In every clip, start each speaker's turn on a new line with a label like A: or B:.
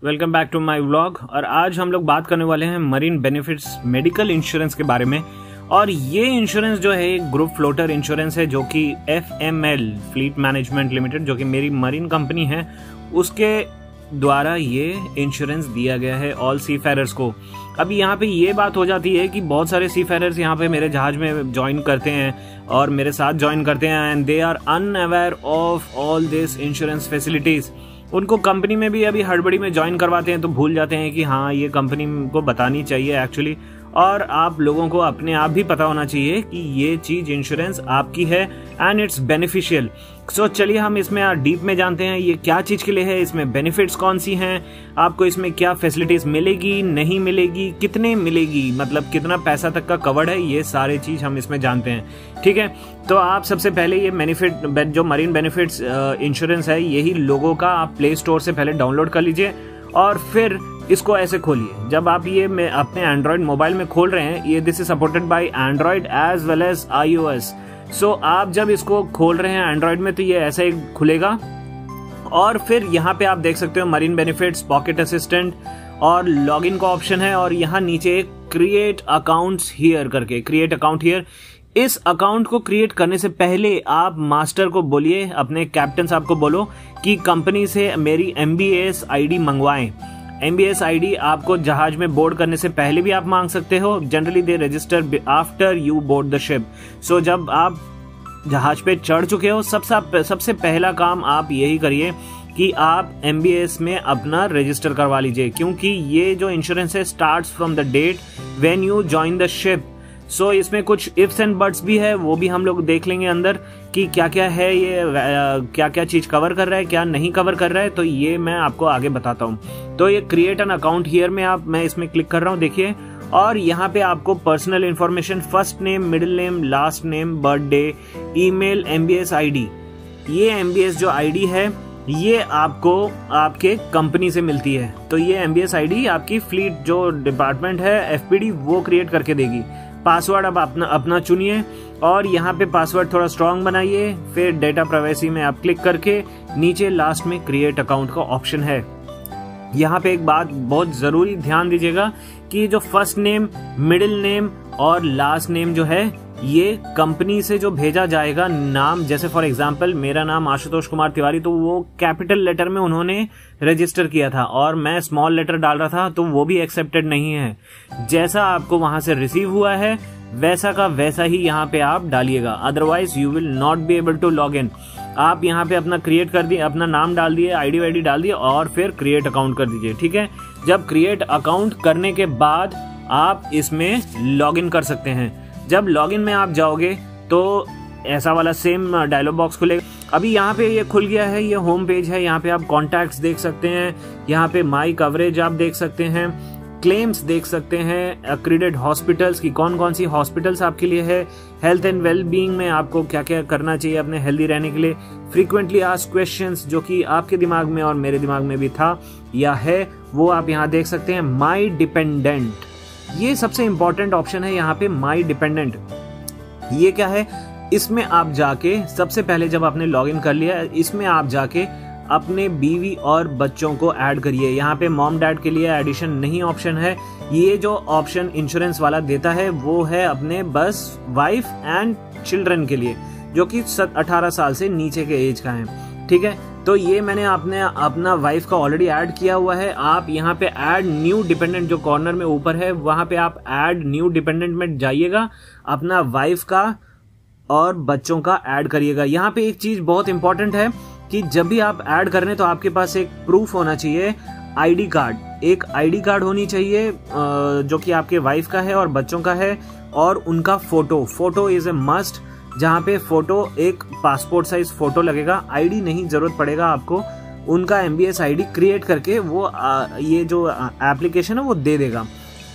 A: Welcome back to my vlog. और आज हम लोग बात करने वाले हैं मरीन बेनिफिट्स मेडिकल इंश्योरेंस के बारे में। और ये इंश्योरेंस जो है एक ग्रुप फ्लोटर इंश्योरेंस है जो कि FML फ्लीट मैनेजमेंट लिमिटेड, जो कि मेरी मरीन कंपनी है, उसके द्वारा ये इंश्योरेंस दिया गया है ऑल सी फेरर्स को। अभी यहाँ पे ये बात हो जाती है कि बहुत सारे सी फेरर्स यहाँ पे मेरे जहाज में ज्वाइन करते हैं और मेरे साथ ज्वाइन करते हैं and they are unaware of all this insurance facilities. उनको कंपनी में भी अभी हड़बड़ी में ज्वाइन करवाते हैं तो भूल जाते हैं कि हाँ ये कंपनी को बतानी चाहिए एक्चुअली। और आप लोगों को अपने आप भी पता होना चाहिए कि ये चीज इंश्योरेंस आपकी है एंड इट्स बेनिफिशियल। सो चलिए हम इसमें डीप में जानते हैं ये क्या चीज के लिए है, इसमें बेनिफिट्स कौन सी हैं, आपको इसमें क्या फैसिलिटीज मिलेगी, नहीं मिलेगी, कितने मिलेगी, मतलब कितना पैसा तक का कवर्ड है, ये सारे चीज हम इसमें जानते हैं। ठीक है, तो आप सबसे पहले ये बेनिफिट जो मरीन बेनिफिट्स इंश्योरेंस है यही लोगों का आप प्ले स्टोर से पहले डाउनलोड कर लीजिए और फिर इसको ऐसे खोलिए। जब आप ये अपने एंड्रॉइड मोबाइल में खोल रहे हैं, ये this is supported by Android as well as iOS। So आप जब इसको खोल रहे हैं एंड्रॉइड में तो ये ऐसे ही खुलेगा और फिर यहाँ पे आप देख सकते हो मरीन बेनिफिट्स, पॉकेट असिस्टेंट और लॉगिन का ऑप्शन है। और यहाँ नीचे एक क्रिएट अकाउंट्स हियर करके, क्रिएट अकाउंट हियर। इस अकाउंट को क्रिएट करने से पहले आप मास्टर को बोलिए, अपने कैप्टन साहब को बोलो कि कंपनी से मेरी MBS ID मंगवाएं। MBS ID आपको जहाज में बोर्ड करने से पहले भी आप मांग सकते हो। Generally they register after you board the ship. So जब आप जहाज पे चढ़ चुके हो सबसे पहला काम आप यही करिए कि आप MBS में अपना रजिस्टर करवा लीजिए, क्योंकि ये जो इंश्योरेंस है starts from the date when you join the ship. So इसमें कुछ इफ्स एंड बट्स भी है, वो भी हम लोग देख लेंगे अंदर कि क्या क्या है, ये क्या क्या चीज कवर कर रहा है, क्या नहीं कवर कर रहा है, तो ये मैं आपको आगे बताता हूँ। तो ये क्रिएट एन अकाउंट हियर में मैं इसमें क्लिक कर रहा हूँ, देखिए। और यहाँ पे आपको personal information, first name, middle name, last name, birthday, email, MBS ID। ये MBS जो ID है ये आपको आपके कंपनी से मिलती है, तो ये MBS ID आपकी फ्लीट जो डिपार्टमेंट है FPD वो क्रिएट करके देगी। पासवर्ड अब अपना चुनिए और यहाँ पे पासवर्ड थोड़ा स्ट्रांग बनाइए। फिर डेटा प्राइवेसी में आप क्लिक करके नीचे लास्ट में क्रिएट अकाउंट का ऑप्शन है। यहाँ पे एक बात बहुत जरूरी ध्यान दीजिएगा कि जो फर्स्ट नेम, मिडिल नेम और लास्ट नेम जो है ये कंपनी से जो भेजा जाएगा नाम, जैसे फॉर एग्जांपल मेरा नाम आशुतोष कुमार तिवारी, तो वो कैपिटल लेटर में उन्होंने रजिस्टर किया था और मैं स्मॉल लेटर डाल रहा था तो वो भी एक्सेप्टेड नहीं है। जैसा आपको वहां से रिसीव हुआ है वैसा का वैसा ही यहाँ पे आप डालिएगा, otherwise you will not be able to log in. आप यहाँ पे अपना क्रिएट कर दिए, अपना नाम डाल दिए, ID डाल दिए और फिर क्रिएट अकाउंट कर दीजिए। ठीक है, जब क्रिएट अकाउंट करने के बाद आप इसमें लॉग इन कर सकते हैं। जब लॉगिन में आप जाओगे तो ऐसा वाला सेम डायलॉग बॉक्स खुलेगा। अभी यहाँ पे ये खुल गया है, ये होम पेज है। यहाँ पे आप कॉन्टैक्ट्स देख सकते हैं, यहाँ पे माई कवरेज आप देख सकते हैं, क्लेम्स देख सकते हैं, एक्रीडेड हॉस्पिटल्स की कौन कौन सी हॉस्पिटल्स आपके लिए है, हेल्थ एंड वेल बीइंग में आपको क्या क्या करना चाहिए अपने हेल्दी रहने के लिए, फ्रीक्वेंटली आस्क्ड क्वेश्चंस जो कि आपके दिमाग में और मेरे दिमाग में भी था या है वो आप यहाँ देख सकते हैं। माई डिपेंडेंट, ये सबसे इंपॉर्टेंट ऑप्शन है यहाँ पे, माई डिपेंडेंट। ये क्या है, इसमें आप जाके सबसे पहले जब आपने लॉगिन कर लिया इसमें आप जाके अपने बीवी और बच्चों को ऐड करिए। यहाँ पे मॉम डैड के लिए एडिशन नहीं ऑप्शन है। ये जो ऑप्शन इंश्योरेंस वाला देता है वो है अपने बस वाइफ एंड चिल्ड्रन के लिए जो कि 18 साल से नीचे के एज का है। ठीक है, तो ये मैंने अपना वाइफ का ऑलरेडी ऐड किया हुआ है। आप यहाँ पे ऐड न्यू डिपेंडेंट जो कॉर्नर में ऊपर है वहां पे आप ऐड न्यू डिपेंडेंट में जाइएगा, अपना वाइफ का और बच्चों का ऐड करिएगा। यहाँ पे एक चीज बहुत इंपॉर्टेंट है कि जब भी आप ऐड कर रहे हैं तो आपके पास एक प्रूफ होना चाहिए, ID कार्ड। एक ID कार्ड होनी चाहिए जो कि आपके वाइफ का है और बच्चों का है, और उनका फोटो इज ए मस्ट, जहाँ पे फोटो एक पासपोर्ट साइज फोटो लगेगा। ID नहीं जरूरत पड़ेगा आपको, उनका MBS ID क्रिएट करके वो ये जो एप्लीकेशन है वो दे देगा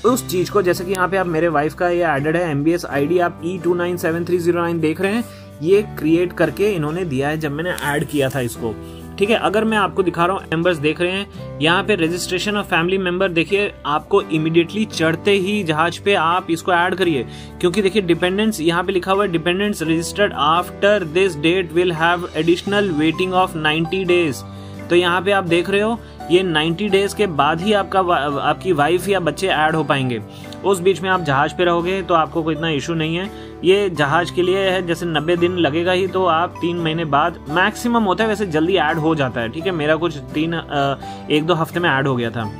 A: उस चीज को। जैसे कि यहाँ पे आप मेरे वाइफ का ये एडेड है MBS ID, आप E297309 देख रहे हैं, ये क्रिएट करके इन्होंने दिया है जब मैंने ऐड किया था इसको। ठीक है, अगर मैं आपको दिखा रहा हूँ मेंबर्स देख रहे हैं यहाँ पे रजिस्ट्रेशन ऑफ फैमिली मेंबर, देखिए आपको इमीडिएटली चढ़ते ही जहाज पे आप इसको ऐड करिए, क्योंकि देखिए डिपेंडेंट्स यहाँ पे लिखा हुआ है, dependents registered after this date will have additional waiting of 90 days. तो यहाँ पे आप देख रहे हो ये 90 डेज के बाद ही आपकी वाइफ या बच्चे ऐड हो पाएंगे। उस बीच में आप जहाज पे रहोगे तो आपको कोई इतना इशू नहीं है। ये जहाज के लिए है, जैसे 90 दिन लगेगा ही, तो आप 3 महीने बाद मैक्सिमम होता है, वैसे जल्दी ऐड हो जाता है। ठीक है, मेरा कुछ 1-2 हफ्ते में ऐड हो गया था।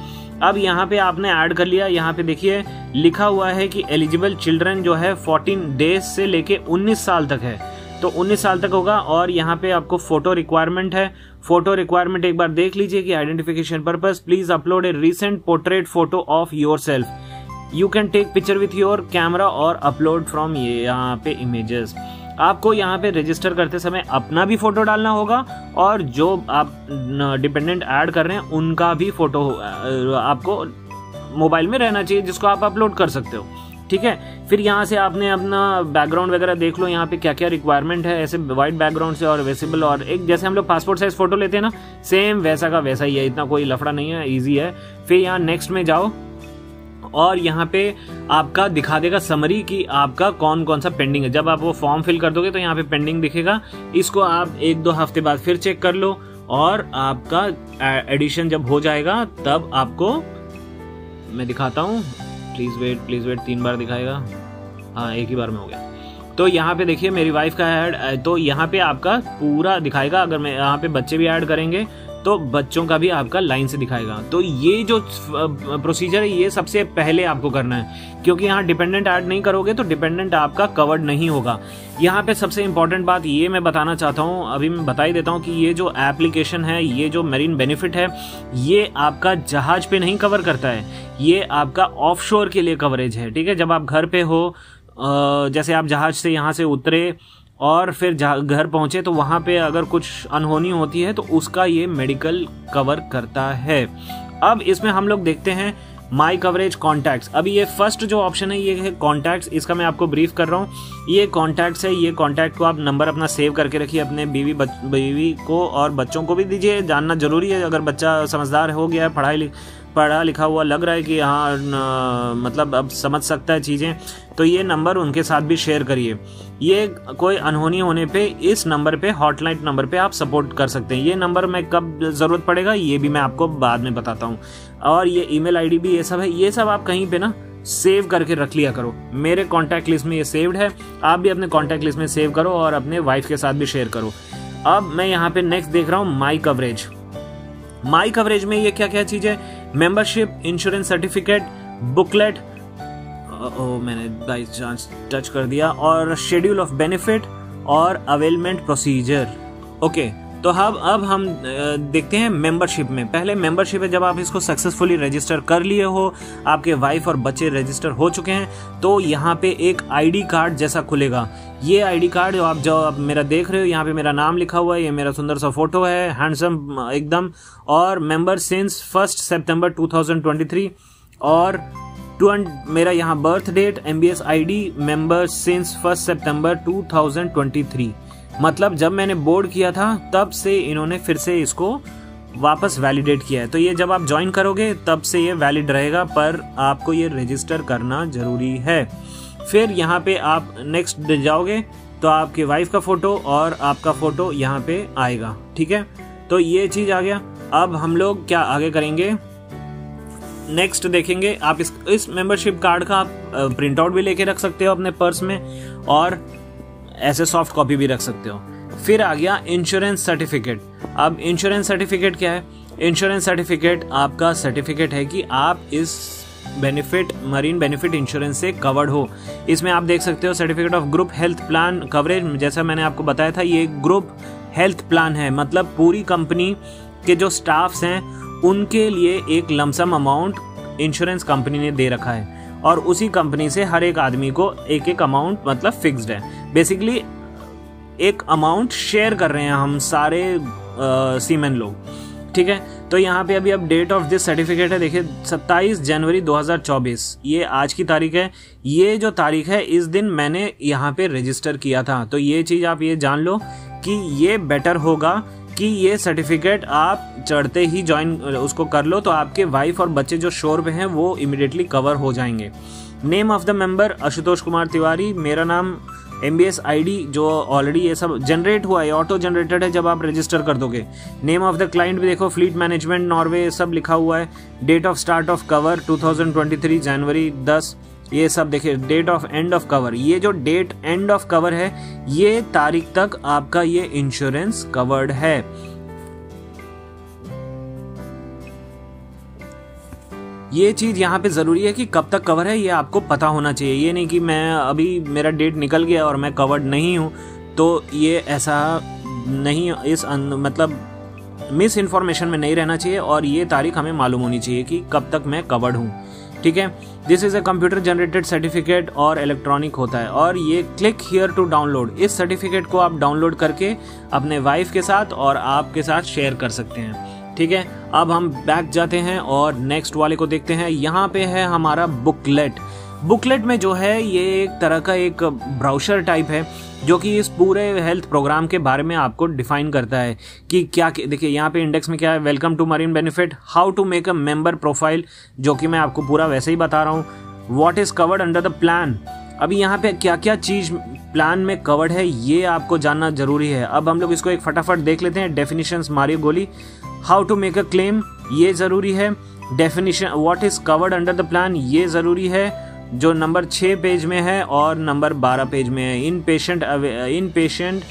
A: अब यहाँ पे आपने ऐड कर लिया, यहाँ पे देखिए लिखा हुआ है कि एलिजिबल चिल्ड्रन जो है 14 डेज से लेके 19 साल तक है, तो 19 साल तक होगा। और यहाँ पे आपको फोटो रिक्वायरमेंट है। फोटो रिक्वायरमेंट एक बार देख लीजिए कि identification purpose, please upload a recent portrait photo of yourself. You can take picture with your camera और अपलोड फ्रॉम ये यहाँ पे इमेजेस। आपको यहाँ पे रजिस्टर करते समय अपना भी फोटो डालना होगा और जो आप डिपेंडेंट ऐड कर रहे हैं उनका भी फोटो आपको मोबाइल में रहना चाहिए, जिसको आप अपलोड कर सकते हो। ठीक है, फिर यहाँ से आपने अपना बैकग्राउंड वगैरह देख लो, यहाँ पे क्या क्या रिक्वायरमेंट है। ऐसे वाइट बैकग्राउंड से और विजिबल, और एक जैसे हम लोग पासपोर्ट साइज फोटो लेते हैं ना, सेम वैसा का वैसा ही है, इतना कोई लफड़ा नहीं है, इजी है। फिर यहाँ नेक्स्ट में जाओ और यहाँ पे आपका दिखा देगा समरी कि आपका कौन कौन सा पेंडिंग है। जब आप वो फॉर्म फिल कर दोगे तो यहाँ पे पेंडिंग दिखेगा, इसको आप 1-2 हफ्ते बाद फिर चेक कर लो, और आपका एडिशन जब हो जाएगा तब आपको मैं दिखाता हूँ। प्लीज वेट 3 बार दिखाएगा, हाँ एक ही बार में हो गया। तो यहाँ पे देखिए मेरी वाइफ का ऐड, तो यहाँ पे आपका पूरा दिखाएगा। अगर मैं यहाँ पे बच्चे भी ऐड करेंगे तो बच्चों का भी आपका लाइन से दिखाएगा। तो ये जो प्रोसीजर है ये सबसे पहले आपको करना है, क्योंकि यहाँ डिपेंडेंट ऐड नहीं करोगे तो डिपेंडेंट आपका कवर्ड नहीं होगा। यहाँ पे सबसे इंपॉर्टेंट बात ये मैं बताना चाहता हूँ, अभी मैं बता ही देता हूँ कि ये जो एप्लीकेशन है, ये जो मरीन बेनिफिट है, ये आपका जहाज पे नहीं कवर करता है, ये आपका ऑफशोर के लिए कवरेज है। ठीक है, जब आप घर पे हो, जैसे आप जहाज से यहाँ से उतरे और फिर घर पहुंचे, तो वहां पे अगर कुछ अनहोनी होती है तो उसका ये मेडिकल कवर करता है। अब इसमें हम लोग देखते हैं माई कवरेज कॉन्टैक्ट्स। अभी ये फर्स्ट जो ऑप्शन है ये है कॉन्टैक्ट्स, इसका मैं आपको ब्रीफ कर रहा हूँ। ये कॉन्टैक्ट्स है, ये कॉन्टैक्ट को आप नंबर अपना सेव करके रखिए, अपने बीवी को और बच्चों को भी दीजिए, जानना जरूरी है। अगर बच्चा समझदार हो गया है, पढ़ा लिखा हुआ लग रहा है कि हाँ मतलब अब समझ सकता है चीज़ें, तो ये नंबर उनके साथ भी शेयर करिए। ये कोई अनहोनी होने पे इस नंबर पे, हॉटलाइन नंबर पे आप सपोर्ट कर सकते हैं। ये नंबर में कब ज़रूरत पड़ेगा ये भी मैं आपको बाद में बताता हूँ। और ये ईमेल आईडी भी ये सब है, ये सब आप कहीं पे ना सेव करके रख लिया करो। मेरे कॉन्टैक्ट लिस्ट में ये सेव्ड है, आप भी अपने कॉन्टैक्ट लिस्ट में सेव करो और अपने वाइफ के साथ भी शेयर करो। अब मैं यहाँ पे नेक्स्ट देख रहा हूँ माई कवरेज। माई कवरेज में ये क्या क्या चीज है, मेंबरशिप, इंश्योरेंस सर्टिफिकेट, बुकलेट, मैंने बाई चांस टच कर दिया, और शेड्यूल ऑफ बेनिफिट और अवेलमेंट प्रोसीजर। ओके, तो अब हम देखते हैं मेंबरशिप में। पहले मेंबरशिप है, जब आप इसको सक्सेसफुली रजिस्टर कर लिए हो, आपके वाइफ और बच्चे रजिस्टर हो चुके हैं, तो यहाँ पे एक आईडी कार्ड जैसा खुलेगा। ये आईडी कार्ड जो आप मेरा देख रहे हो, यहाँ पे मेरा नाम लिखा हुआ है, ये मेरा सुंदर सा फोटो है, हैंडसम एकदम, और मेंबर सिंस 1 सितंबर 2023, और मेरा यहाँ birth date, MBS ID member since 1 सितंबर 2023। मतलब जब मैंने बोर्ड किया था तब से इन्होंने फिर से इसको वापस वैलिडेट किया है। तो ये जब आप ज्वाइन करोगे तब से ये वैलिड रहेगा, पर आपको ये रजिस्टर करना जरूरी है। फिर यहाँ पे आप नेक्स्ट जाओगे तो आपके वाइफ का फोटो और आपका फोटो यहाँ पे आएगा। ठीक है, तो ये चीज आ गया। अब हम लोग क्या आगे करेंगे, नेक्स्ट देखेंगे। आप इस मेंबरशिप कार्ड का आप प्रिंट आउट भी लेके रख सकते हो अपने पर्स में, और ऐसे सॉफ्ट कॉपी भी रख सकते हो। फिर आ गया इंश्योरेंस सर्टिफिकेट। अब इंश्योरेंस सर्टिफिकेट क्या है, इंश्योरेंस सर्टिफिकेट आपका सर्टिफिकेट है कि आप इस मरीन बेनिफिट इंश्योरेंस से कवर्ड हो। इसमें आप देख सकते हो certificate of group health plan coverage. जैसा मैंने आपको बताया था, ये ग्रुप हेल्थ प्लान है, मतलब पूरी कंपनी के जो स्टाफ्स हैं उनके लिए एक लमसम अमाउंट इंश्योरेंस कंपनी ने दे रखा है, और उसी कंपनी से हर एक आदमी को एक एक अमाउंट मतलब फिक्स्ड है। बेसिकली एक अमाउंट शेयर कर रहे हैं हम सारे सीमेन लोग। ठीक है, तो यहाँ पे अभी अब डेट ऑफ दिस सर्टिफिकेट है, देखिए 27 जनवरी 2024, ये आज की तारीख है। ये जो तारीख है इस दिन मैंने यहाँ पे रजिस्टर किया था। तो ये चीज आप ये जान लो कि ये बेटर होगा कि ये सर्टिफिकेट आप चढ़ते ही ज्वाइन उसको कर लो, तो आपके वाइफ और बच्चे जो शोर पे हैं वो इमिडिएटली कवर हो जाएंगे। Name of the member Ashutosh Kumar Tiwari, मेरा नाम MBS ID जो ऑलरेडी ये सब जनरेट हुआ है, ऑटो जनरेटेड है जब आप रजिस्टर कर दोगे। नेम ऑफ द क्लाइंट भी देखो, फ्लीट मैनेजमेंट नॉर्वे सब लिखा हुआ है। Date of start of cover 2023 जनवरी 10, ये सब देखिए। Date of end of cover, ये जो डेट एंड ऑफ कवर है ये तारीख तक आपका ये इंश्योरेंस कवर्ड है। ये चीज यहाँ पे जरूरी है कि कब तक कवर है ये आपको पता होना चाहिए। ये नहीं कि मैं अभी मेरा डेट निकल गया और मैं कवर्ड नहीं हूँ, तो ये ऐसा नहीं, इस मतलब मिस इन्फॉर्मेशन में नहीं रहना चाहिए और ये तारीख हमें मालूम होनी चाहिए कि कब तक मैं कवर्ड हूँ। ठीक है, this is a computer generated certificate और इलेक्ट्रॉनिक होता है, और ये क्लिक हियर टू डाउनलोड, इस सर्टिफिकेट को आप डाउनलोड करके अपने वाइफ के साथ और आपके साथ शेयर कर सकते हैं। ठीक है, अब हम बैक जाते हैं और नेक्स्ट वाले को देखते हैं। यहाँ पे है हमारा बुकलेट। बुकलेट में जो है ये एक तरह का एक ब्राउशर टाइप है जो कि इस पूरे हेल्थ प्रोग्राम के बारे में आपको डिफाइन करता है कि क्या। देखिए यहाँ पे इंडेक्स में क्या है, welcome to Marine Benefit, how to make a member profile, जो कि मैं आपको पूरा वैसे ही बता रहा हूँ। What is covered under the plan, अभी यहाँ पे क्या क्या चीज प्लान में कवर्ड है ये आपको जानना जरूरी है। अब हम लोग इसको एक फटाफट देख लेते हैं। डेफिनेशंस मारियो गोली। How to make a claim ये जरूरी है। Definition what is covered under the plan ये जरूरी है, जो नंबर 6 पेज में है और नंबर 12 पेज में है। इन पेशेंट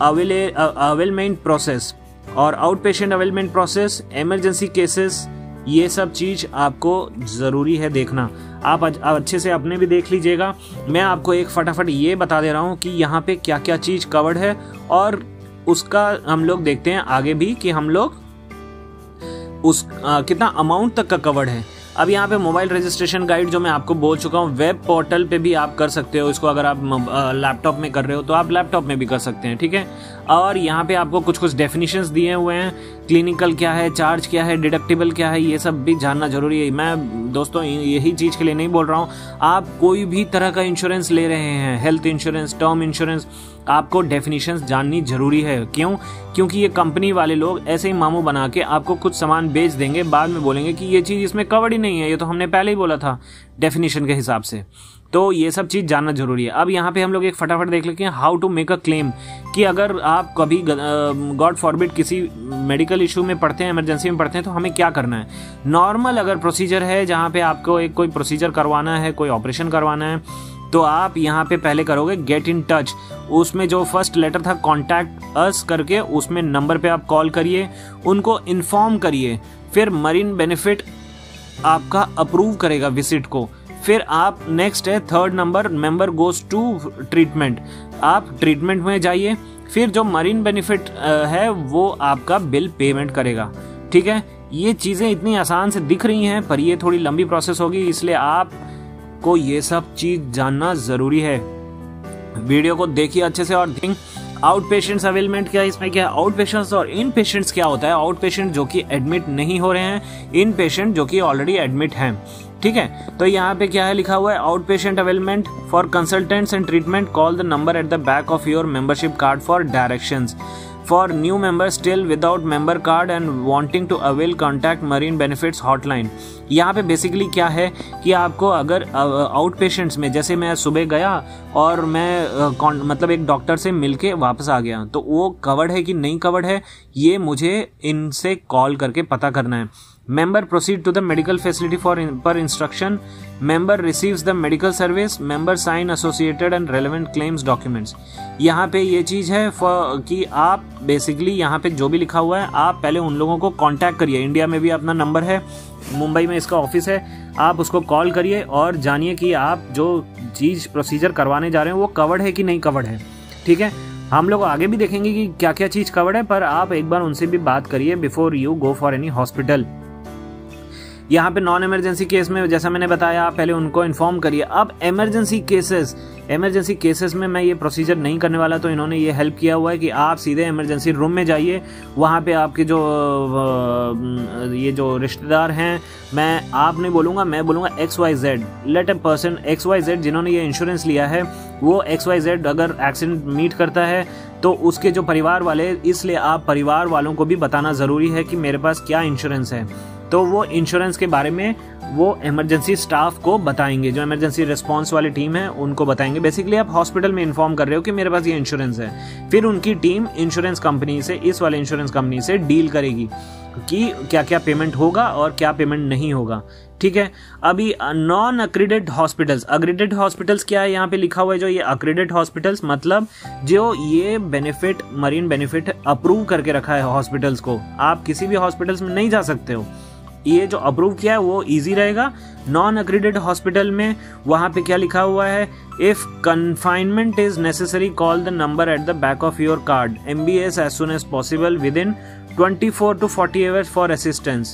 A: अवेलमेंट प्रोसेस और out patient availment process, emergency cases, ये सब चीज आपको जरूरी है देखना। आप अच्छे से अपने भी देख लीजिएगा। मैं आपको एक फटाफट ये बता दे रहा हूँ कि यहाँ पे क्या क्या चीज कवर्ड है, और उसका हम लोग देखते हैं आगे भी कि हम लोग कितना अमाउंट तक का कवर्ड है। अब यहाँ पे मोबाइल रजिस्ट्रेशन गाइड जो मैं आपको बोल चुका हूँ, वेब पोर्टल पे भी आप कर सकते हो इसको। अगर आप लैपटॉप में कर रहे हो तो आप लैपटॉप में भी कर सकते हैं। ठीक है, और यहाँ पे आपको कुछ कुछ डेफिनेशंस दिए हुए हैं। क्लिनिकल क्या है, चार्ज क्या है, डिडक्टिबल क्या है, ये सब भी जानना जरूरी है। मैं दोस्तों यही चीज के लिए नहीं बोल रहा हूँ, आप कोई भी तरह का इंश्योरेंस ले रहे हैं, हेल्थ इंश्योरेंस, टर्म इंश्योरेंस, आपको डेफिनेशंस जाननी जरूरी है। क्यों? क्योंकि ये कंपनी वाले लोग ऐसे ही मामू बना के आपको कुछ सामान बेच देंगे, बाद में बोलेंगे कि ये चीज इसमें कवर्ड ही नहीं है, ये तो हमने पहले ही बोला था डेफिनेशन के हिसाब से। तो ये सब चीज जानना जरूरी है। अब यहाँ पे हम लोग एक फटाफट देख लेते हैं how to make a claim, कि अगर आप कभी गॉड फॉरबिड किसी मेडिकल इशू में पड़ते हैं, इमरजेंसी में पड़ते हैं, तो हमें क्या करना है। नॉर्मल अगर प्रोसीजर है जहाँ पे आपको एक कोई प्रोसीजर करवाना है, कोई ऑपरेशन करवाना है, तो आप यहाँ पे पहले करोगे गेट इन टच। उसमें जो फर्स्ट लेटर था कॉन्टैक्ट अस करके, उसमें नंबर पे आप कॉल करिए, उनको इन्फॉर्म करिए। फिर मरीन बेनिफिट आपका अप्रूव करेगा विजिट को। फिर आप नेक्स्ट है third number, member goes to treatment, आप ट्रीटमेंट में जाइए। फिर जो मरीन बेनिफिट है वो आपका बिल पेमेंट करेगा। ठीक है, ये चीजें इतनी आसान से दिख रही हैं पर ये थोड़ी लंबी प्रोसेस होगी, इसलिए आपको ये सब चीज जानना जरूरी है। वीडियो को देखिए अच्छे से और थिंक। आउट पेशेंट्स अवेलमेंट क्या है, इसमें क्या है, आउट पेशेंट्स और इन पेशेंट्स क्या होता है। आउट पेशेंट जो कि एडमिट नहीं हो रहे हैं, इन पेशेंट जो कि ऑलरेडी एडमिट हैं। ठीक है, तो यहाँ पे क्या है लिखा हुआ है, out patient availment for consultants and treatment, call the number at the back of your membership card for directions. For new members still without member card and wanting to avail, contact Marine Benefits Hotline। यहाँ पे basically क्या है कि आपको अगर out patients में, जैसे मैं सुबह गया और मैं मतलब एक डॉक्टर से मिलके वापस आ गया, तो वो कवर्ड है कि नहीं कवर्ड है ये मुझे इनसे कॉल करके पता करना है। Member proceed to the medical facility per instruction. Member receives the medical service. Member sign associated and relevant claims documents। यहाँ पे ये चीज है कि आप बेसिकली यहाँ पे जो भी लिखा हुआ है, आप पहले उन लोगों को कांटेक्ट करिए। इंडिया में भी अपना नंबर है, मुंबई में इसका ऑफिस है, आप उसको कॉल करिए और जानिए कि आप जो चीज प्रोसीजर करवाने जा रहे हैं वो कवर्ड है कि नहीं कवर्ड है। ठीक है, हम लोग आगे भी देखेंगे कि क्या क्या चीज कवर्ड है, पर आप एक बार उनसे भी बात करिए before you go for any hospital. यहाँ पे नॉन इमरजेंसी केस में जैसा मैंने बताया, आप पहले उनको इन्फॉर्म करिए। अब इमरजेंसी केसेस में मैं ये प्रोसीजर नहीं करने वाला, तो इन्होंने ये हेल्प किया हुआ है कि आप सीधे इमरजेंसी रूम में जाइए। वहाँ पे आपके ये जो रिश्तेदार हैं, मैं आप नहीं बोलूँगा, मैं बोलूँगा XYZ, let a person XYZ जिन्होंने ये इंश्योरेंस लिया है, वो XYZ अगर एक्सीडेंट मीट करता है तो उसके जो परिवार वाले, इसलिए आप परिवार वालों को भी बताना ज़रूरी है कि मेरे पास क्या इंश्योरेंस है। तो वो इंश्योरेंस के बारे में वो इमरजेंसी स्टाफ को बताएंगे, जो इमरजेंसी रिस्पांस वाली टीम है उनको बताएंगे। बेसिकली आप हॉस्पिटल में इन्फॉर्म कर रहे हो कि मेरे पास ये इंश्योरेंस है, फिर उनकी टीम इंश्योरेंस कंपनी से, इस वाले इंश्योरेंस कंपनी से डील करेगी कि क्या क्या पेमेंट होगा और क्या पेमेंट नहीं होगा। ठीक है, अभी non accredited hospitals, accredited hospitals क्या है यहाँ पे लिखा हुआ है, जो ये अक्रेडिटेड हॉस्पिटल्स मतलब जो ये बेनिफिट, मरीन बेनिफिट अप्रूव करके रखा है हॉस्पिटल्स को, आप किसी भी हॉस्पिटल्स में नहीं जा सकते हो, ये जो अप्रूव किया है वो इजी रहेगा। नॉन अक्रेडिटेड हॉस्पिटल में वहां पे क्या लिखा हुआ है, if confinement is necessary call the number at the back of your card MBS as soon as possible within 24 to 40 hours for assistance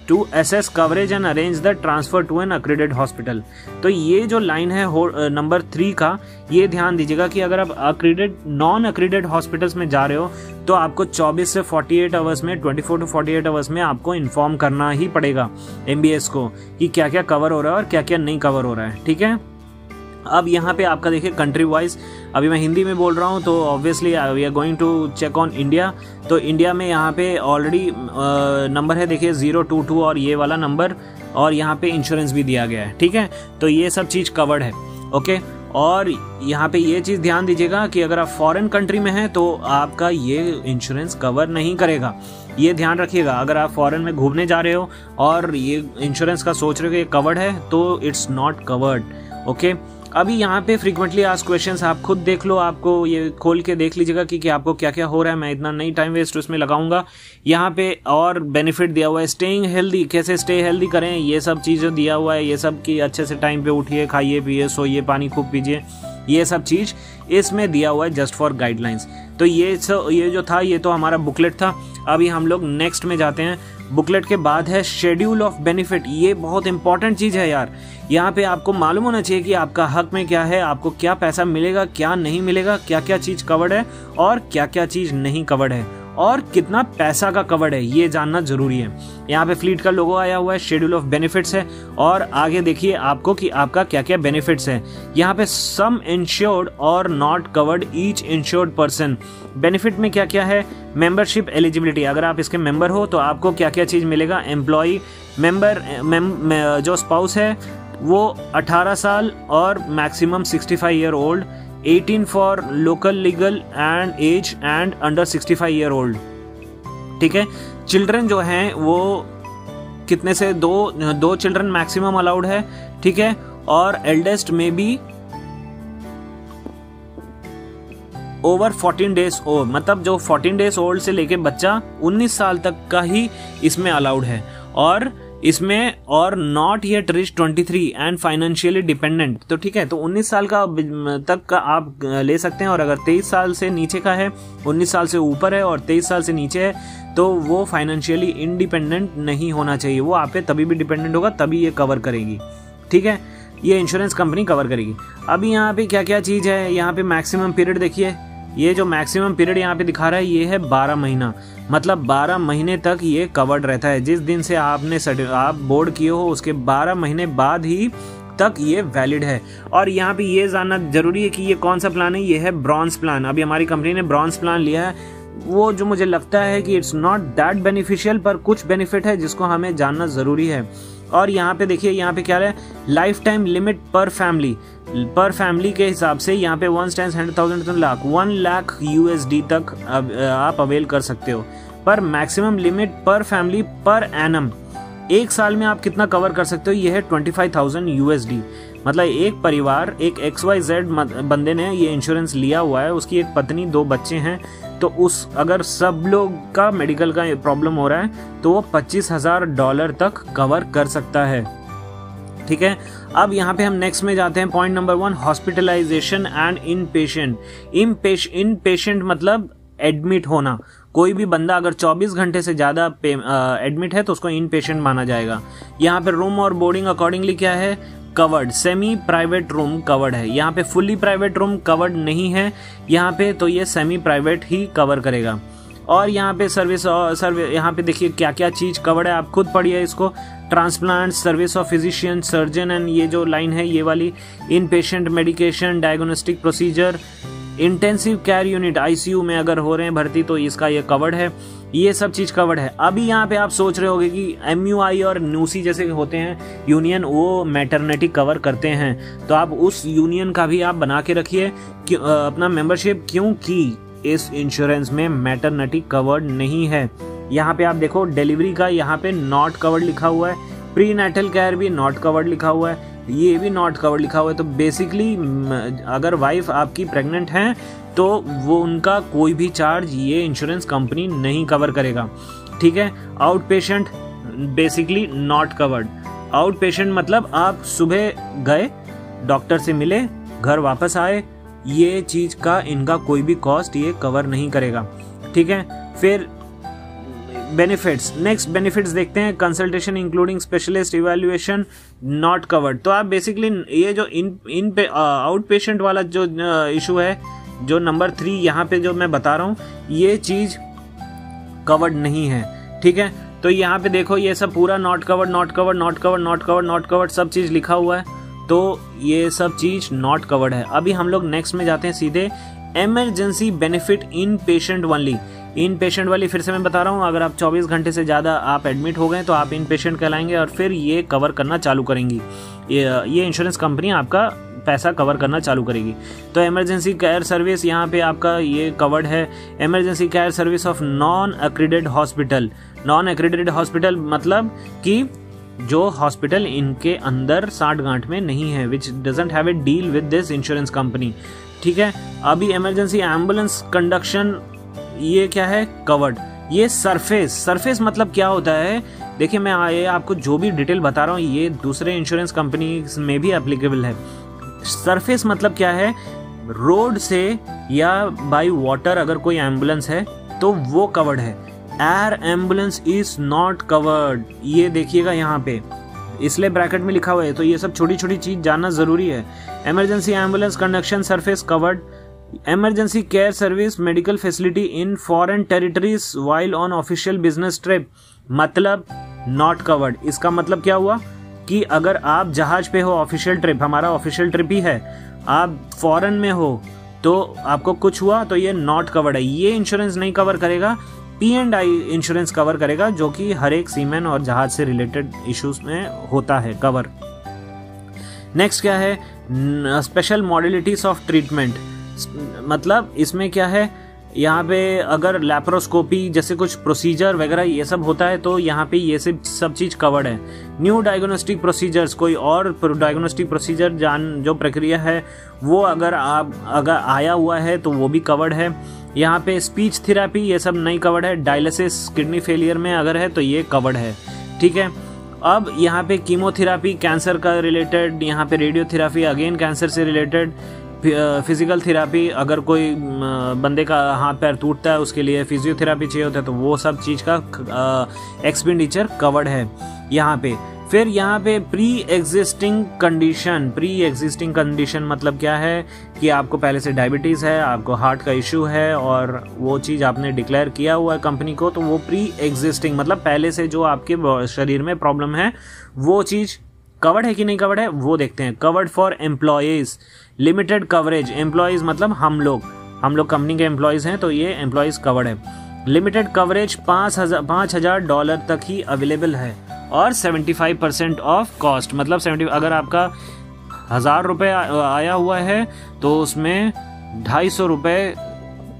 A: to assess coverage and arrange the transfer to an accredited hospital। तो ये जो line है number 3 का, ये ध्यान दीजिएगा कि अगर आप अक्रेडिटेड नॉन अक्रेडिटेड हॉस्पिटल्स में जा रहे हो तो आपको 24 से 48 आवर्स में, 24 to 48 आवर्स में आपको इन्फॉर्म करना ही पड़ेगा MBS को कि क्या क्या कवर हो रहा है और क्या क्या नहीं कवर हो रहा है। ठीक है, अब यहाँ पे आपका देखिए कंट्री वाइज, अभी मैं हिंदी में बोल रहा हूँ तो obviously we are going to check on India. तो इंडिया में यहाँ पे ऑलरेडी नंबर है देखिए 022 और ये वाला नंबर, और यहाँ पे इंश्योरेंस भी दिया गया है। ठीक है, तो ये सब चीज़ कवर्ड है। ओके, और यहाँ पे ये चीज़ ध्यान दीजिएगा कि अगर आप फॉरेन कंट्री में हैं तो आपका ये इंश्योरेंस कवर नहीं करेगा, ये ध्यान रखिएगा। अगर आप फॉरेन में घूमने जा रहे हो और ये इंश्योरेंस का सोच रहे हो कि ये कवर्ड है तो इट्स नॉट कवर्ड। ओके, अभी यहाँ पे फ्रीक्वेंटली आस्क्ड क्वेश्चंस आप खुद देख लो, आपको ये खोल के देख लीजिएगा कि आपको क्या क्या हो रहा है। मैं इतना नहीं टाइम वेस्ट उसमें लगाऊंगा। यहाँ पे और बेनिफिट दिया हुआ है, स्टेइंग हेल्दी, कैसे स्टे हेल्दी करें, ये सब चीज़ें दिया हुआ है। ये सब कि अच्छे से टाइम पे उठिए, खाइए पिए, सोइए, पानी खूब पीजिए, ये सब चीज़ इसमें दिया हुआ है जस्ट फॉर गाइडलाइंस। तो ये जो था ये तो हमारा बुकलेट था। अभी हम लोग नेक्स्ट में जाते हैं। बुकलेट के बाद है शेड्यूल ऑफ बेनिफिट। ये बहुत इंपॉर्टेंट चीज़ है यार, यहाँ पे आपको मालूम होना चाहिए कि आपका हक में क्या है, आपको क्या पैसा मिलेगा, क्या नहीं मिलेगा, क्या क्या चीज़ कवर्ड है और क्या क्या चीज़ नहीं कवर्ड है, और कितना पैसा का कवर्ड है, ये जानना जरूरी है। यहाँ पे फ्लीट का लोगो आया हुआ है, शेड्यूल ऑफ बेनिफिट्स है, और आगे देखिए आपको कि आपका क्या क्या बेनिफिट्स है। यहाँ पे सम इंश्योर्ड और not covered each insured person. Benefit में क्या क्या है, मेंबरशिप एलिजिबिलिटी, अगर आप इसके मेंबर हो तो आपको क्या क्या चीज़ मिलेगा। एम्प्लॉई मेंबर, जो स्पाउस है वो 18 साल और maximum 65 year old, 18 for local legal and age and under 65 year old. ठीक है, चिल्ड्रन जो हैं वो कितने से दो चिल्ड्रन मैक्सिमम अलाउड है। ठीक है, और एल्डेस्ट में भी ओवर 14 डेज ओल्ड, मतलब जो 14 डेज ओल्ड से लेके बच्चा 19 साल तक का ही इसमें अलाउड है। और इसमें और not yet rich 23 and financially dependent. तो ठीक है, तो 19 साल का तक का आप ले सकते हैं, और अगर 23 साल से नीचे का है, 19 साल से ऊपर है और 23 साल से नीचे है तो वो फाइनेंशियली इंडिपेंडेंट नहीं होना चाहिए। वो आप पे तभी भी डिपेंडेंट होगा, तभी ये कवर करेगी। ठीक है, ये इंश्योरेंस कंपनी कवर करेगी। अभी यहाँ पे क्या क्या चीज़ है, यहाँ पे मैक्सिमम पीरियड देखिए, ये जो मैक्सिमम पीरियड यहाँ पे दिखा रहा है ये है 12 महीना, मतलब 12 महीने तक ये कवर्ड रहता है। जिस दिन से आप बोर्ड किए हो उसके 12 महीने बाद ही तक ये वैलिड है। और यहाँ पे ये जानना जरूरी है कि ये कौन सा प्लान है, ये है ब्रॉन्ज प्लान। अभी हमारी कंपनी ने ब्रॉन्ज प्लान लिया है, वो जो मुझे लगता है कि इट्स नॉट दैट बेनिफिशियल, पर कुछ बेनिफिट है जिसको हमें जानना जरूरी है। और यहाँ पे देखिए, यहाँ पे क्या है, लाइफ टाइम लिमिट पर फैमिली के हिसाब से यहाँ पे 1 टाइम्स 100,000 लाख 1 लाख USD तक आप अवेल कर सकते हो। पर मैक्सिमम लिमिट पर फैमिली पर एनम, एक साल में आप कितना कवर कर सकते हो, ये है 25,000 USD। मतलब एक परिवार, एक XYZ बंदे ने ये इंश्योरेंस लिया हुआ है, उसकी एक पत्नी 2 बच्चे हैं, तो अगर सब लोग का मेडिकल का प्रॉब्लम हो रहा है तो वो $25,000 तक कवर कर सकता है। ठीक है, अब यहाँ पे हम नेक्स्ट में जाते हैं। Point number 1, hospitalisation and inpatient मतलब एडमिट होना। कोई भी बंदा अगर 24 घंटे से ज़्यादा एडमिट है तो उसको इनपेशेंट माना जाएगा। यहाँ पे रूम और बोर्डिंग अकॉर्डिंगली क्या है, covered. Semi private room covered है, यहाँ पे फुल्ली प्राइवेट रूम कवर्ड नहीं है यहाँ पे, तो ये सेमी प्राइवेट ही कवर करेगा। और यहाँ पे सर्विस यहाँ पे देखिए क्या क्या चीज़ कवर्ड है, आप खुद पढ़िए इसको। Transplant, service of physician, surgeon, and ये जो लाइन है ये वाली, inpatient medication, diagnostic procedure, intensive care unit ICU में अगर हो रहे हैं भर्ती तो इसका ये कवर्ड है। ये सब चीज कवर्ड है। अभी यहाँ पे आप सोच रहे होगे कि MUI और NUSI जैसे होते हैं यूनियन, वो मैटरनिटी कवर करते हैं, तो आप उस यूनियन का भी आप बना के रखिए अपना मेंबरशिप, क्योंकि इस इंश्योरेंस में मैटरनिटी कवर्ड नहीं है। यहाँ पे आप देखो डिलीवरी का यहाँ पे नॉट कवर्ड लिखा हुआ है, प्री नेटल केयर भी नॉट कवर्ड लिखा हुआ है, ये भी नॉट कवर्ड लिखा हुआ है। तो बेसिकली अगर वाइफ आपकी प्रेग्नेंट हैं तो वो उनका कोई भी चार्ज ये इंश्योरेंस कंपनी नहीं कवर करेगा, ठीक है। Out patient basically not covered. Out patient मतलब आप सुबह गए, डॉक्टर से मिले, घर वापस आए, ये चीज का इनका कोई भी कॉस्ट ये कवर नहीं करेगा, ठीक है। फिर बेनिफिट्स, नेक्स्ट बेनिफिट्स देखते हैं। Consultation including specialist evaluation not covered. तो आप बेसिकली ये जो इन पे आउट पेशेंट वाला जो इशू है, जो नंबर 3 यहाँ पे जो मैं बता रहा हूँ, ये चीज कवर्ड नहीं है, ठीक है। तो यहाँ पे देखो ये सब पूरा not covered, not covered, not covered, not covered, not covered, सब चीज लिखा हुआ है, तो ये सब चीज नॉट कवर्ड है। अभी हम लोग नेक्स्ट में जाते हैं सीधे, emergency benefit in patient only. In patient वाली फिर से मैं बता रहा हूँ, अगर आप 24 घंटे से ज़्यादा आप एडमिट हो गए तो आप इन पेशेंट कहलाएंगे और फिर ये कवर करना चालू करेंगी, ये इंश्योरेंस कंपनी आपका पैसा कवर करना चालू करेगी। तो इमरजेंसी केयर सर्विस यहाँ पे आपका ये कवर्ड है। Emergency care service of non accredited hospital. Non accredited hospital मतलब कि जो हॉस्पिटल इनके अंदर साठ गांठ में नहीं है, विच doesn't have a deal with this insurance company, ठीक है। अभी इमरजेंसी एम्बुलेंस कंडक्शन, ये क्या है कवर्ड। ये सरफेस मतलब क्या होता है, देखिए मैं ये आपको जो भी डिटेल बता रहा हूँ ये दूसरे इंश्योरेंस कंपनी में भी एप्लीकेबल है। सरफेस मतलब क्या है, रोड से या बाय वाटर अगर कोई एम्बुलेंस है तो वो कवर्ड है। Air ambulance is not covered, ये देखिएगा यहाँ पे इसलिए ब्रैकेट में लिखा हुआ है। तो ये सब छोटी छोटी चीज जानना जरूरी है। Emergency ambulance conduction surface covered. Emergency care service medical facility in foreign territories while on official business trip, मतलब नॉट कवर्ड। इसका मतलब क्या हुआ कि अगर आप जहाज पे हो, ऑफिशियल ट्रिप, हमारा ऑफिशियल ट्रिप ही है, आप फॉरेन में हो तो आपको कुछ हुआ तो ये नॉट कवर्ड है, ये इंश्योरेंस नहीं कवर करेगा। P&I इंश्योरेंस कवर करेगा, जो कि हर एक सीमैन और जहाज से रिलेटेड इश्यूज में होता है कवर। नेक्स्ट क्या है, स्पेशल मॉडलिटीज ऑफ ट्रीटमेंट, मतलब इसमें क्या है, यहाँ पे अगर लैप्रोस्कोपी जैसे कुछ प्रोसीजर वगैरह ये सब होता है तो यहाँ पे ये सब चीज कवर्ड है। न्यू डायग्नोस्टिक प्रोसीजर्स, कोई और डायग्नोस्टिक प्रोसीजर जो प्रक्रिया है वो अगर आया हुआ है तो वो भी कवर्ड है। यहाँ पे स्पीच थेरेपी ये सब नहीं कवर्ड है। डायलिसिस किडनी फेलियर में अगर है तो ये कवर्ड है, ठीक है। अब यहाँ पे कीमोथेरापी कैंसर का रिलेटेड, यहाँ पे रेडियोथेरापी अगेन कैंसर से रिलेटेड, फिजिकल थेरापी अगर कोई बंदे का हाथ पैर टूटता है उसके लिए फिजियोथेरापी चाहिए होता है तो वो सब चीज़ का एक्सपेंडिचर कवर्ड है यहाँ पे। फिर यहाँ पे प्री एग्जिस्टिंग कंडीशन मतलब क्या है कि आपको पहले से डायबिटीज़ है, आपको हार्ट का इशू है और वो चीज़ आपने डिक्लेयर किया हुआ है कंपनी को, तो वो प्री एग्जिस्टिंग मतलब पहले से जो आपके शरीर में प्रॉब्लम है वो चीज़ कवर्ड है कि नहीं कवर्ड है वो देखते हैं। Covered for employees, limited coverage, employees मतलब हम लोग कंपनी के एम्प्लॉयज हैं तो ये एम्प्लॉयज कवर्ड है। लिमिटेड कवरेज $5,000 तक ही अवेलेबल है और 75% ऑफ कॉस्ट, मतलब 70, अगर आपका 1,000 रुपये आया हुआ है तो उसमें 250 रुपये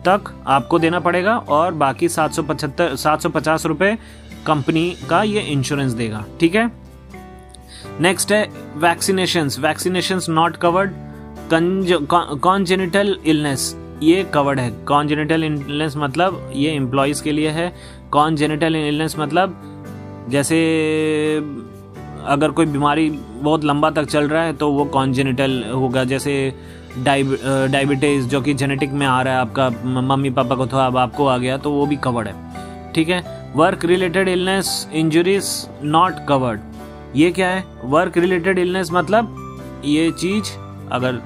A: तक आपको देना पड़ेगा और बाकी 750 रुपये कंपनी का ये इंश्योरेंस देगा, ठीक है। नेक्स्ट है vaccinations not covered. Congenital illness ये कवर्ड है। कॉन्जेनिटल इलनेस मतलब ये एम्प्लॉयज के लिए है। कॉन्जेनिटल इलनेस मतलब जैसे अगर कोई बीमारी बहुत लंबा तक चल रहा है तो वो कॉन्जेनिटल होगा, जैसे डायबिटीज जो कि जेनेटिक में आ रहा है, आपका मम्मी पापा को था अब आपको आ गया तो वो भी कवर्ड है, ठीक है। Work related illness injuries not covered. ये क्या है, वर्क रिलेटेड इलनेस मतलब ये चीज अगर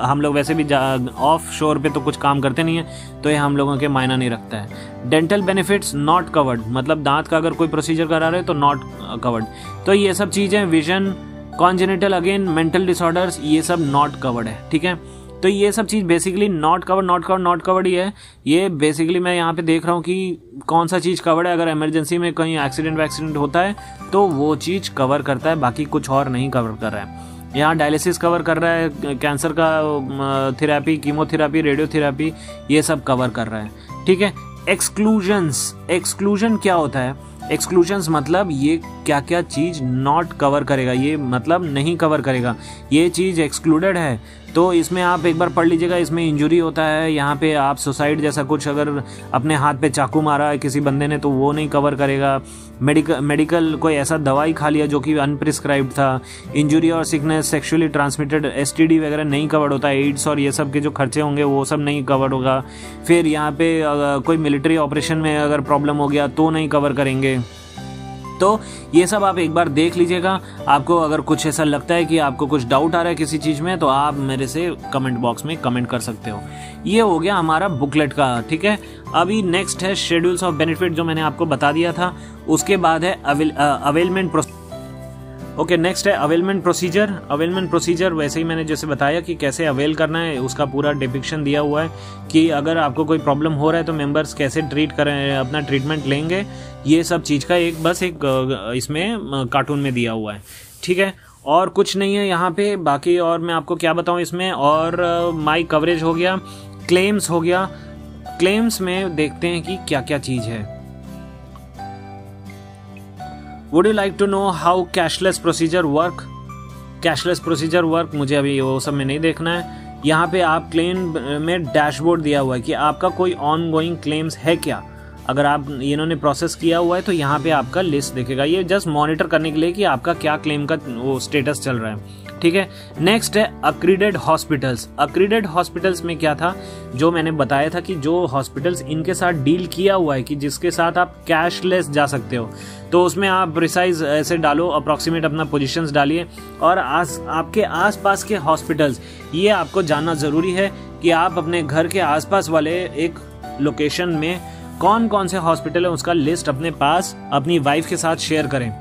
A: हम लोग वैसे भी ऑफ शोर पे तो कुछ काम करते नहीं है तो ये हम लोगों के मायना नहीं रखता है। डेंटल बेनिफिट्स नॉट कवर्ड, मतलब दांत का अगर कोई प्रोसीजर करा रहे तो नॉट कवर्ड। तो ये सब चीजें, vision, congenital again, mental disorders ये सब नॉट कवर्ड है, ठीक है। तो ये सब चीज बेसिकली नॉट कवर्ड ही है। ये बेसिकली मैं यहाँ पे देख रहा हूँ कि कौन सा चीज कवर्ड है। अगर इमरजेंसी में कहीं एक्सीडेंट होता है तो वो चीज कवर करता है, बाकी कुछ और नहीं कवर कर रहा है। यहाँ डायलिसिस कवर कर रहा है, कैंसर का थेरेपी, कीमोथेरेपी, रेडियोथेरेपी, ये सब कवर कर रहा है। ठीक है। एक्सक्लूजन क्या होता है? एक्सक्लूजन्स मतलब ये क्या क्या चीज नॉट कवर करेगा, ये मतलब नहीं कवर करेगा, ये चीज एक्सक्लूडेड है। तो इसमें आप एक बार पढ़ लीजिएगा। इसमें इंजरी होता है, यहाँ पे आप सुसाइड जैसा कुछ अगर अपने हाथ पे चाकू मारा है किसी बंदे ने तो वो नहीं कवर करेगा। मेडिकल कोई ऐसा दवाई खा लिया जो कि अनप्रिस्क्राइब्ड था। इंजरी और सिकनेस, सेक्सुअली ट्रांसमिटेड एसटीडी वगैरह नहीं कवर होता है। एड्स और ये सब के जो खर्चे होंगे वो सब नहीं कवर होगा। फिर यहाँ पे कोई मिलिट्री ऑपरेशन में अगर प्रॉब्लम हो गया तो नहीं कवर करेंगे। तो ये सब आप एक बार देख लीजिएगा। आपको अगर कुछ ऐसा लगता है कि आपको कुछ डाउट आ रहा है किसी चीज में तो आप मेरे से कमेंट बॉक्स में कमेंट कर सकते हो। ये हो गया हमारा बुकलेट का। ठीक है। अभी नेक्स्ट है शेड्यूल्स ऑफ बेनिफिट, जो मैंने आपको बता दिया था। उसके बाद है अवेलमेंट ओके, नेक्स्ट है अवेलमेंट प्रोसीजर। अवेलमेंट प्रोसीजर वैसे ही मैंने जैसे बताया कि कैसे अवेल करना है, उसका पूरा डिपिक्शन दिया हुआ है कि अगर आपको कोई प्रॉब्लम हो रहा है तो मेंबर्स कैसे ट्रीट करें, अपना ट्रीटमेंट लेंगे। ये सब चीज़ का एक इसमें कार्टून में दिया हुआ है। ठीक है। और कुछ नहीं है यहाँ पे बाकी। और मैं आपको क्या बताऊँ इसमें, और माई कवरेज हो गया, क्लेम्स हो गया। क्लेम्स में देखते हैं कि क्या क्या चीज़ है। Would you like to know how cashless procedure work? Cashless procedure work मुझे अभी वो सब में नहीं देखना है। यहाँ पे आप क्लेम में डैशबोर्ड दिया हुआ है कि आपका कोई ऑन गोइंग क्लेम्स है क्या। अगर आप इन्होंने प्रोसेस किया हुआ है तो यहाँ पे आपका लिस्ट दिखेगा। ये जस्ट मॉनिटर करने के लिए कि आपका क्या क्लेम का वो स्टेटस चल रहा है। ठीक है। नेक्स्ट है अक्रीडेड हॉस्पिटल्स। अक्रीडेड हॉस्पिटल्स में क्या था, जो मैंने बताया था कि जो हॉस्पिटल्स इनके साथ डील किया हुआ है कि जिसके साथ आप कैशलेस जा सकते हो, तो उसमें आप प्रिसाइज ऐसे डालो, अप्रॉक्सीमेट अपना पोजीशंस डालिए। और आपके आसपास के हॉस्पिटल्स, ये आपको जानना ज़रूरी है कि आप अपने घर के आसपास वाले एक लोकेशन में कौन कौन से हॉस्पिटल है उसका लिस्ट अपने पास अपनी वाइफ के साथ शेयर करें।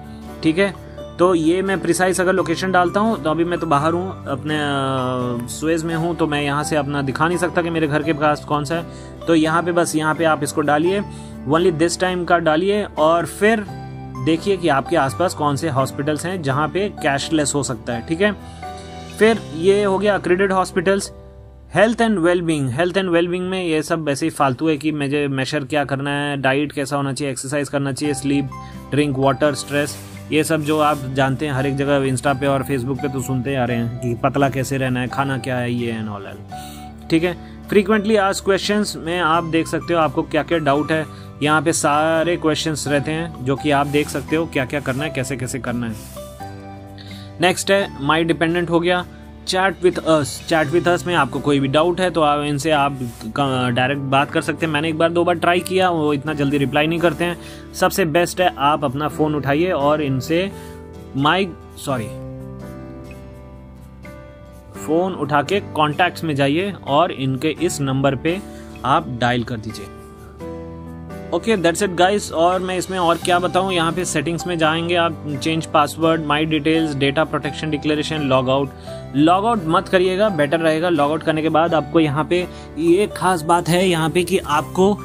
A: ठीक है। तो ये मैं प्रिसाइज अगर लोकेशन डालता हूँ तो अभी मैं तो बाहर हूँ, अपने सुएज में हूँ, तो मैं यहाँ से अपना दिखा नहीं सकता कि मेरे घर के पास कौन सा है। तो यहाँ पे बस यहाँ पे आप इसको डालिए, ओनली दिस टाइम का डालिए, और फिर देखिए कि आपके आसपास कौन से हॉस्पिटल्स हैं जहाँ पे कैशलेस हो सकता है। ठीक है। फिर ये हो गया accredited hospitals. Health and wellbeing. Health and wellbeing में ये सब वैसे ही फालतू है कि मुझे मेजर क्या करना है, डाइट कैसा होना चाहिए, एक्सरसाइज करना चाहिए, स्लीप, ड्रिंक वाटर, स्ट्रेस, ये सब जो आप जानते हैं हर एक जगह इंस्टा पे और फेसबुक पे तो सुनते आ रहे हैं कि पतला कैसे रहना है, खाना क्या है, ये एंड ऑल। ठीक है। फ्रीक्वेंटली आस्क्ड क्वेश्चंस में आप देख सकते हो आपको क्या क्या डाउट है। यहाँ पे सारे क्वेश्चंस रहते हैं जो कि आप देख सकते हो क्या क्या करना है, कैसे कैसे करना है। नेक्स्ट है माई डिपेंडेंट हो गया। Chat with us. Chat with us में आपको कोई भी डाउट है तो आप इनसे आप डायरेक्ट बात कर सकते हैं। मैंने एक बार 2 बार ट्राई किया, वो इतना जल्दी रिप्लाई नहीं करते हैं। सबसे बेस्ट है आप अपना फोन उठाइए और इनसे फोन उठा के कॉन्टैक्ट्स में जाइए और इनके इस नंबर पे आप डायल कर दीजिए। Okay, that's it guys. और मैं इसमें और क्या बताऊं, यहाँ पे सेटिंग्स में जाएंगे आप, चेंज पासवर्ड, माई details, data protection declaration, log out मत करिएगा, बेटर रहेगा। लॉग आउट करने के बाद आपको यहाँ पे ये खास बात है यहाँ पे कि आपको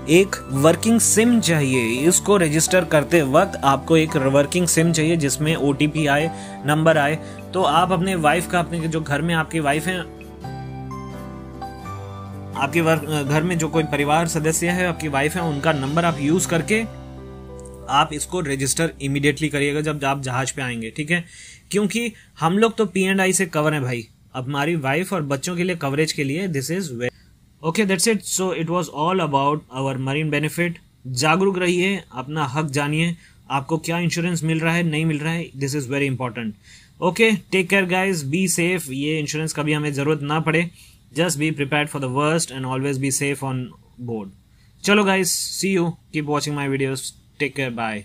A: एक वर्किंग सिम चाहिए। इसको रजिस्टर करते वक्त आपको एक वर्किंग सिम चाहिए जिसमें OTP आए, नंबर आए। तो आप अपने वाइफ का, अपने जो घर में आपकी वाइफ है, आपके घर में जो कोई परिवार सदस्य है, आपकी वाइफ है, उनका नंबर आप यूज करके आप इसको रजिस्टर इमीडिएटली करिएगा जब आप जहाज पे आएंगे। ठीक है। क्योंकि हम लोग तो P&I से कवर है भाई, हमारी वाइफ और बच्चों के लिए कवरेज के लिए this is very okay. That's it. So it was all about our Marine Benefit. जागरूक रहिए, अपना हक जानिए, आपको क्या इंश्योरेंस मिल रहा है, नहीं मिल रहा है, this is very important. Okay, take care guys, be safe. ये इंश्योरेंस कभी हमें जरूरत ना पड़े। Just be prepared for the worst and always be safe on board. Chalo guys, see you. Keep watching my videos. Take care. Bye.